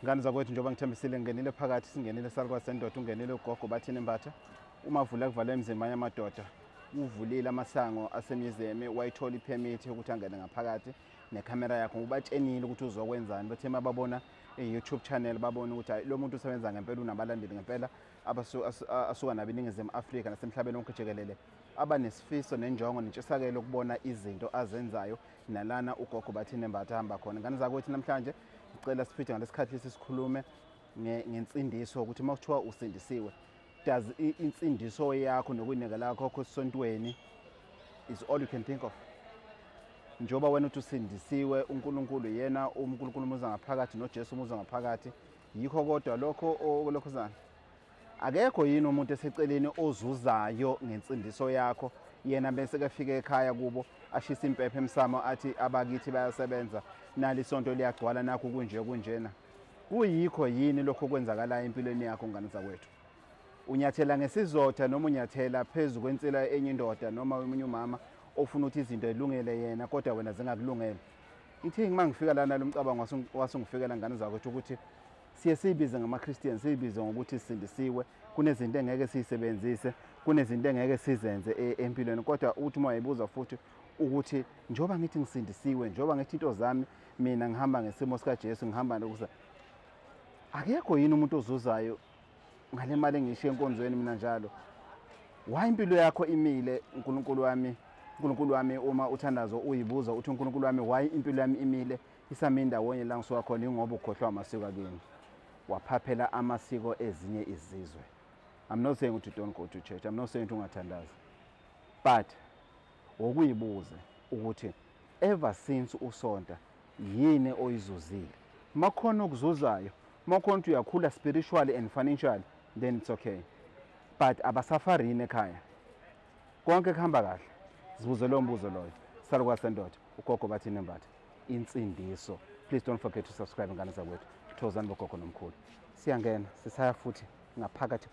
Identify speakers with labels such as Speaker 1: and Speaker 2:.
Speaker 1: Ngani zakwethu njengoba ngithembisile ngenile phakathi singenile salukwa sendoda ungenile ugogo Bathini Mbatha umavula kuvala emzimba yamadoda uvulile amasango asemyuzeme wayithola ipermit ukuthi angene ngaphakathi necamera yakho ubatshenile ukuthi uzokwenzani bethe mababona YouTube channel babona ukuthi lo muntu usebenza ngempela unabalandeli ngempela asuka nabeningizimu Afrika nasemhlabeni wonke jikelele abanesifiso nenjongo nentshisakelo ukubona izinto azenzayo nalana ugogo Bathini Mbatha hamba khona. Ngani zakwethu namhlanje ngicela siphethe ngalesikhathi sikhulume ngensindiso ukuthi makuthiwa usindisiwe does insindiso yakho nokunikela lakho esontweni is all you can think of. Njoba wena uthi usindisiwe uNkulunkulu yena uNkulunkulu umuza ngaphakathi noJesu umuza ngaphakathi yikho kodwa lokho zana akekho yini umuntu eseceleni ozuzayo ngensindiso yakho yena bese kafika ekhaya kubo ashisa impepho emsamo athi abakithi bayasebenza nali isonto liyagcwala nakho kunjena kuyikho yini lokho kwenzakala empilweni yakho ngani zakwethu. Unyathela ngesizotha noma unyathela phezulu kwensila enye indoda noma umunye umama ofuna ukuthi izinto ezilungele yena kodwa wena zingakulungela. Ithi ngimangifika lana lo mcabango wasungifikela ngani zakwethu ukuthi siye sibize ngamaChristian sibize ngokuthi sisindisiwe kunezinto engeke sisebenzise kunezinto engeke sizenze empilweni kodwa uthi uma uyibuza futhi ukuthi njoba ngithi ngisindisiwe njoba ngithi into zami mina ngihamba ngesimo sika Jesu ngihamba nokuza akekho yini umuntu ozuzayo ngale mali engishiye enkonzweni mina njalo why impilo yakho imile uNkulunkulu wami uma uthandazo uyibuza uthi uNkulunkulu wami why impilo yami imile isaminda wonye la ngisuka khona ingoba ukhohlwa amasiko akini waphaphela amasiko ezinye izizwe. I'm not saying ukuthi don't go to church, I'm not saying ukuthi ungathandazi, but wokuyibuze ukuthi ever since usonta yini oyizuzile makhona okuzuzayo makhona ukuthi uyakhula spiritually and financially then it's okay, but abasafarini ekhaya konke kuhamba kahle sibuze lo mbuzo loyo salukwa sendoda ugogo Bathini Mbatha insindiso. Please don't forget to subscribe ngani zakwethu Thozani bogogo nomkhulu siyangena sisaya futhi ngaphakathi